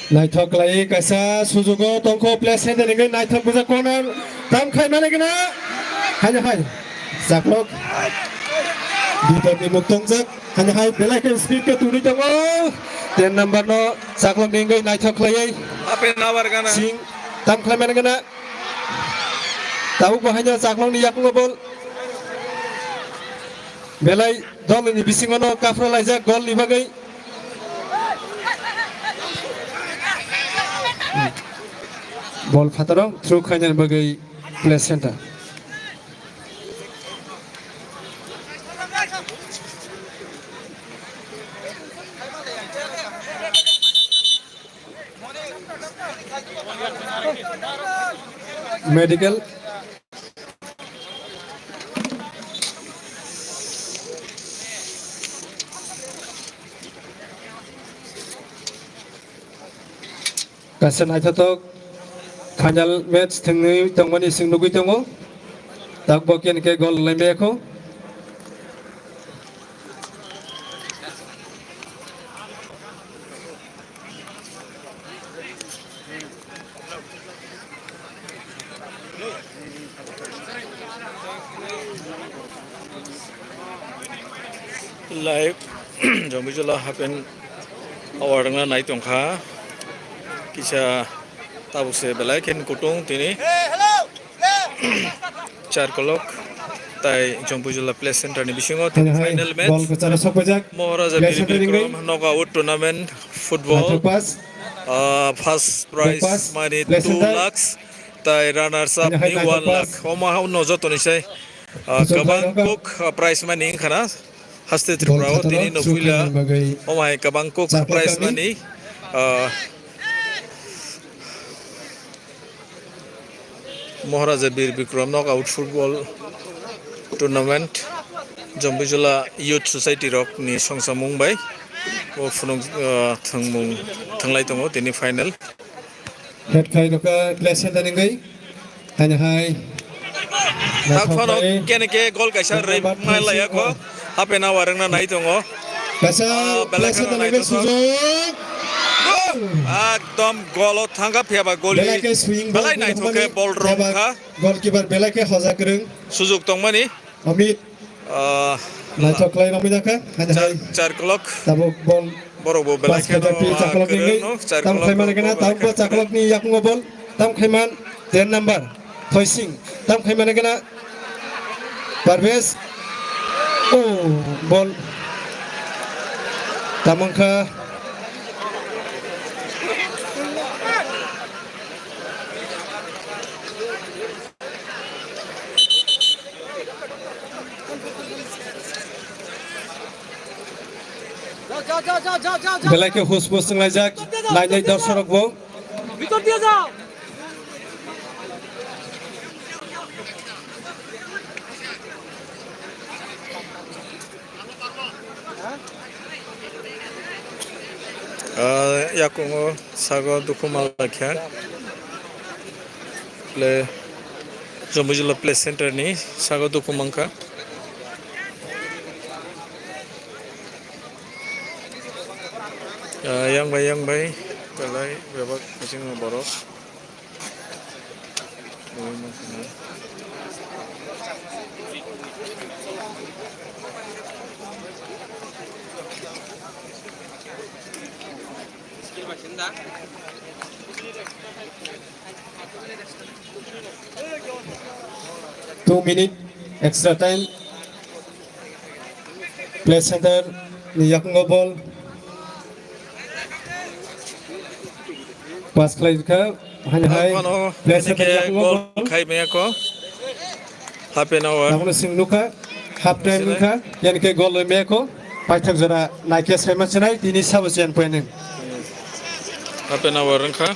नायथ'ख्लाय Kasa सुजुगो तंखौ place हेन्देनिगै नायथ'क बुजा corner दाम खायमाने गना हाय हाय जाक्लक बिथरनि मुक्तंजक हाय बेलायखौ स्पिड के तुनि दङ 10 नम्बर न जाक्लक निगै नायथ'ख्लायै Ape nawar gana. सिं दाम खायमाने गना दाउ बाहायनो जाक्लकनि याकुङो बल बेलाय दलनि बिसिङावनो काफ्रालायजाक गलनि बागै बल फाताराव थ्रु खायनायनि बागै प्लेस सेन्टार मेडिकल गासै नायथ'क फाइनाल मैच थंनै दंमोन इसिं नुगै दङ दाग बकेन के गल लायमेखौ Live Jomijula happen awaranga nai tongkha kisa tabuse belai ken kutung tini 4 kolok tai Jomijula Play Center ni bisingo final bol match ko cara sokojak Maharaja place Bir सेन्टार निगै Bikram knockout tournament football नायथ'क पास first back prize pass money place 2 सेन्टार lakhs tai runners up हाय ni नायथ'क 1 पास lakh oma hau nojo tonisai जंखाय kabang रंगा kok prize money khana haste बल triprao फाताराव tini थ्रु nofuila खायनायनि बागै omai kabang kok जाक्लक prize गामि money Maharaja Bir Bikram knockout football tournament Jomijula Youth Society Rock ni songsamung bai o phunung thangmung thanglai tongo tini final head खाय रका place centre निगै हाय takphano नायथ'ख्लाय kene ke gol kaisa rei number mailaya 36 ko hape na warang na nai tongo गासा place belakana centre nai निगै to सुजुग ekdom golo thanga pheba goli बेलायके सुइं बल belai nai thoke बुनहमानि ball rong हेबा kha गलकीपर बेलायके हजाग्रों sujug tongmani Amit नायथ'ख्लाय रमिदाखा हाय 4 kolok दाबो बल borok bo पास belai खायदा no पि चाकलक kereng निगै no 4 ताम kolok खायमान गना ताम belai चाकलक नि याकुङो बल ताम खायमान 10 नम्बर थयसिं ताम खायमान गना परवेश ओ बल तामंखा बेलायके हुस बुस लायजाक नायनाय दर्शक बो ভিতর দিয়ে যাও yakungo sago dukumal lakha play Jomijula Play Center ni sago dukumangka yang bai belai bebak kucing borok Two minute extra time. Play center ni yakungo ball. Pass play ka hai. Play center yakungo ball. khai me ko half an hour Namun sing nuka half time nuka yan ke goal me ko. Paithak jara naike sema chenai tini sabusian poinin. half an hour rangkha